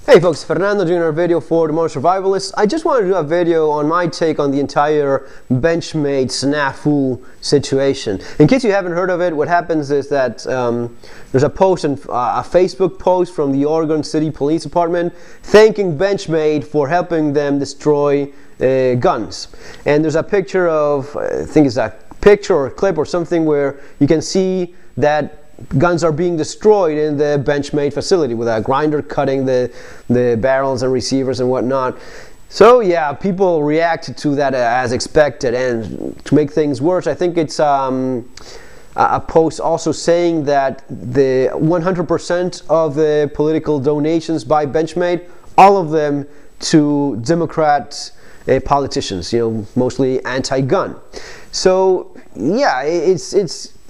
Hey folks, Fernando doing our video for the Modern Survivalist. I just wanted to do a video on my take on the entire Benchmade snafu situation. In case you haven't heard of it, what happens is that there's a post, a Facebook post from the Oregon City Police Department thanking Benchmade for helping them destroy guns. And there's a picture of, I think it's a picture or a clip or something where you can see that guns are being destroyed in the Benchmade facility with a grinder cutting the barrels and receivers and whatnot. So yeah, people reacted to that as expected, and to make things worse, I think it's a post also saying that the 100% of the political donations by Benchmade, all of them to Democrat politicians, mostly anti-gun. So yeah,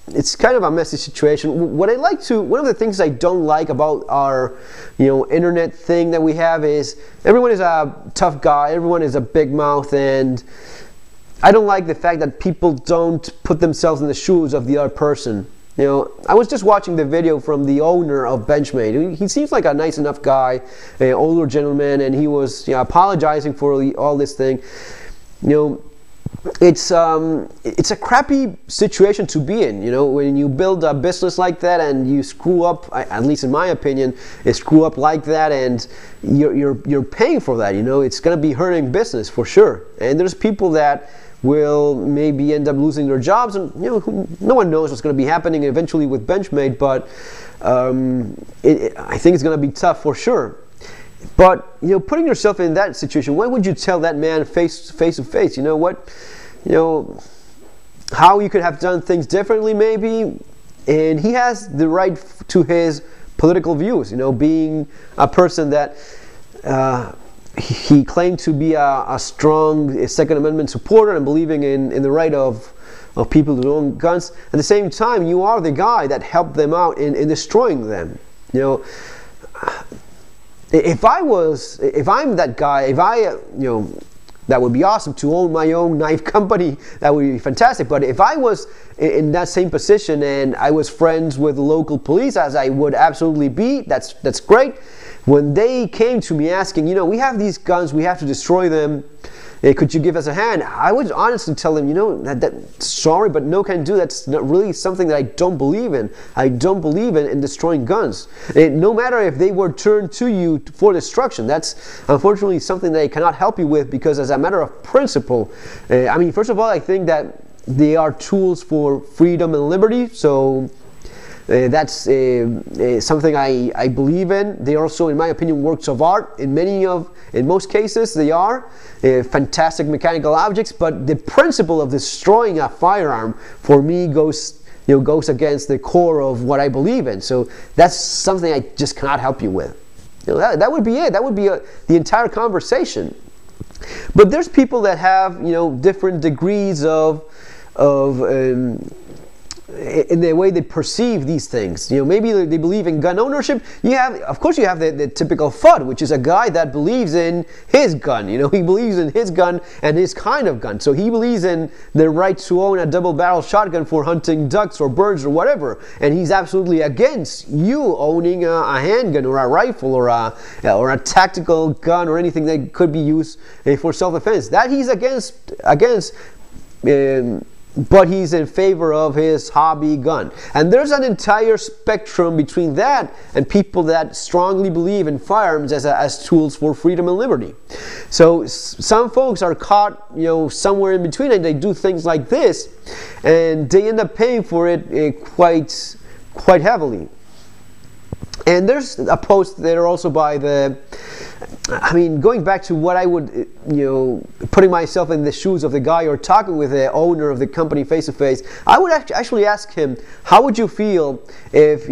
it's kind of a messy situation. One of the things I don't like about our, internet thing that we have is everyone is a tough guy, everyone is a big mouth, and I don't like the fact that people don't put themselves in the shoes of the other person. I was just watching the video from the owner of Benchmade. He seems like a nice enough guy, an older gentleman, and he was apologizing for all this thing. It's a crappy situation to be in, when you build a business like that and you screw up, at least in my opinion, screw up like that, and you're paying for that. It's going to be hurting business for sure. And there's people that will maybe end up losing their jobs, and no one knows what's going to be happening eventually with Benchmade, but I think it's going to be tough for sure. But putting yourself in that situation, what would you tell that man face to face? How you could have done things differently, maybe. And he has the right to his political views. Being a person that he claimed to be a strong Second Amendment supporter and believing in the right of people to own guns. At the same time, you are the guy that helped them out in destroying them. If I'm that guy, that would be awesome to own my own knife company. That would be fantastic. But if I was in that same position and I was friends with the local police, as I would absolutely be, that's great. When they came to me asking, we have these guns, we have to destroy them, could you give us a hand? I would honestly tell them, sorry, but no can do. That's not really something that I don't believe in. I don't believe in destroying guns. No matter if they were turned to you for destruction, that's unfortunately something that I cannot help you with, because as a matter of principle, first of all, I think that they are tools for freedom and liberty. So that's something I believe in. They are also, in my opinion, works of art. In most cases, they are fantastic mechanical objects. But the principle of destroying a firearm, for me, goes against the core of what I believe in. So that's something I just cannot help you with. That would be it. That would be the entire conversation. But there's people that have different degrees of in the way they perceive these things. Maybe they believe in gun ownership. Of course you have the typical FUD, which is a guy that believes in his gun. He believes in his gun and his kind of gun. So he believes in the right to own a double-barrel shotgun for hunting ducks or birds or whatever. And he's absolutely against you owning a handgun or a rifle or a tactical gun or anything that could be used for self-defense. That he's against. But he's in favor of his hobby gun. And there's an entire spectrum between that and people that strongly believe in firearms as tools for freedom and liberty. So some folks are caught, somewhere in between, and they do things like this, and they end up paying for it quite heavily. And there's a post there also by going back to what I would, putting myself in the shoes of the guy or talking with the owner of the company face to face, I would actually ask him, how would you feel if,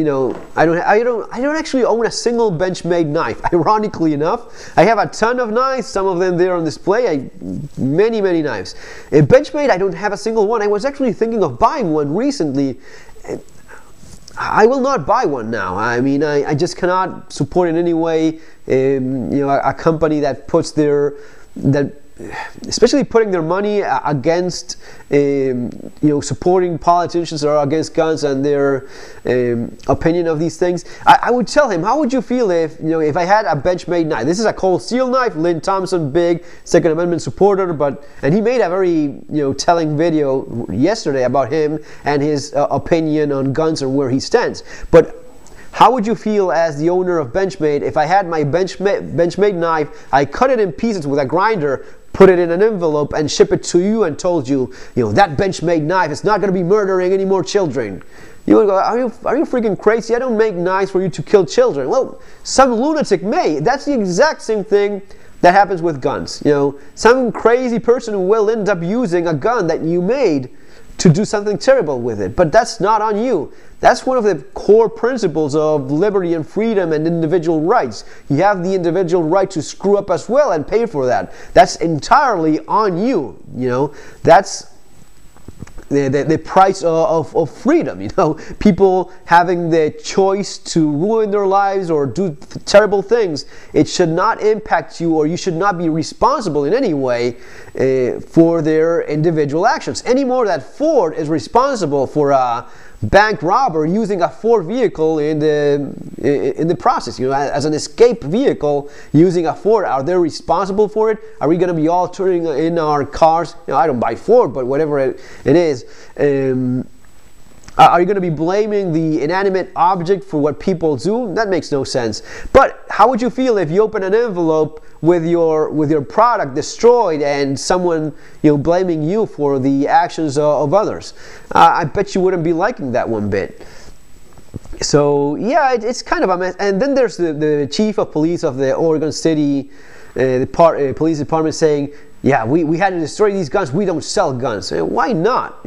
I don't actually own a single Benchmade knife. Ironically enough, I have a ton of knives, some of them there on display, many knives. In Benchmade, I don't have a single one. I was actually thinking of buying one recently. I will not buy one now. I just cannot support in any way, a company that puts especially putting their money against, supporting politicians that are against guns and their opinion of these things. I would tell him, how would you feel if I had a Benchmade knife? This is a cold steel knife. Lynn Thompson, big Second Amendment supporter, and he made a very telling video yesterday about him and his opinion on guns and where he stands. But how would you feel as the owner of Benchmade if I had my Benchmade knife, I cut it in pieces with a grinder, put it in an envelope, and ship it to you and told you, that Benchmade knife is not going to be murdering any more children? You would go, are you freaking crazy? I don't make knives for you to kill children. Well, some lunatic may. That's the exact same thing that happens with guns. Some crazy person will end up using a gun that you made to do something terrible with it. But that's not on you. That's one of the core principles of liberty and freedom and individual rights. You have the individual right to screw up as well and pay for that. That's entirely on you. That's the price of freedom. People having the choice to ruin their lives or do terrible things. It should not impact you, or you should not be responsible in any way for their individual actions. Any more that Ford is responsible for a bank robber using a Ford vehicle in the process, as an escape vehicle using a Ford. Are they responsible for it? Are we going to be all turning in our cars? I don't buy Ford, but whatever it is. Are you going to be blaming the inanimate object for what people do? That makes no sense. But how would you feel if you open an envelope with your product destroyed and someone blaming you for the actions of others? I bet you wouldn't be liking that one bit. So yeah, it's kind of a mess. And then there's the chief of police of the Oregon City police department saying, yeah, we had to destroy these guns. We don't sell guns. Why not?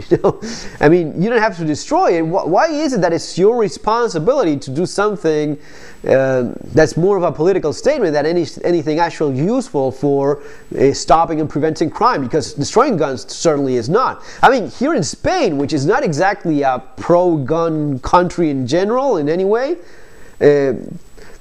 I mean, you don't have to destroy it. Why is it that it's your responsibility to do something that's more of a political statement than anything actually useful for stopping and preventing crime? Because destroying guns certainly is not. I mean, here in Spain, which is not exactly a pro-gun country in general in any way,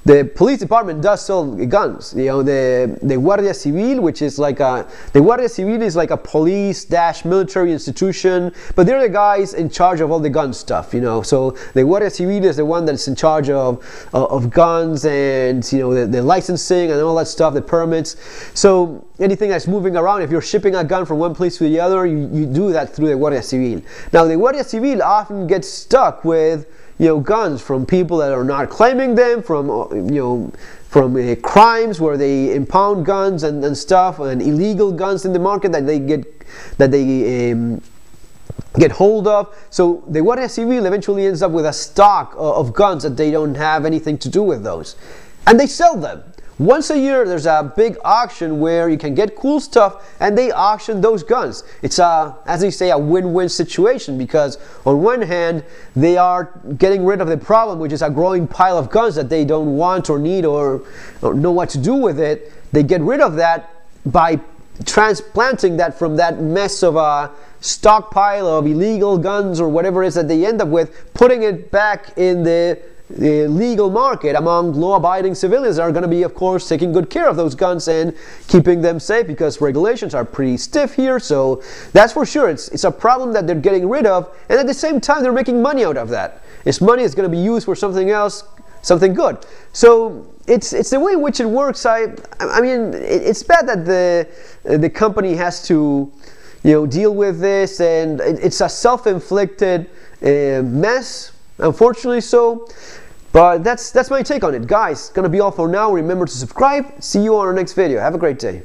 the police department does sell guns. The Guardia Civil, which is like the Guardia Civil is like a police-military institution, but they're the guys in charge of all the gun stuff. So the Guardia Civil is the one that's in charge of guns and the licensing and all that stuff, the permits. So anything that's moving around, if you're shipping a gun from one place to the other, you do that through the Guardia Civil. Now the Guardia Civil often gets stuck with guns from people that are not claiming them, from crimes where they impound guns and stuff, and illegal guns in the market that they get hold of. So the Guardia Civil eventually ends up with a stock of guns that they don't have anything to do with those, and they sell them. Once a year, there's a big auction where you can get cool stuff, and they auction those guns. It's as they say, a win-win situation, because on one hand, they are getting rid of the problem, which is a growing pile of guns that they don't want or need or know what to do with it. They get rid of that by transplanting that from that mess of a stockpile of illegal guns or whatever it is that they end up with, putting it back in the legal market among law-abiding civilians that are going to be, of course, taking good care of those guns and keeping them safe, because regulations are pretty stiff here. So that's for sure. It's a problem that they're getting rid of, and at the same time they're making money out of that. This money is going to be used for something else, something good. So it's the way in which it works. I mean, it's bad that the company has to deal with this, and it's a self-inflicted mess. Unfortunately so, but that's my take on it. Guys, gonna be all for now. Remember to subscribe. See you on our next video. Have a great day.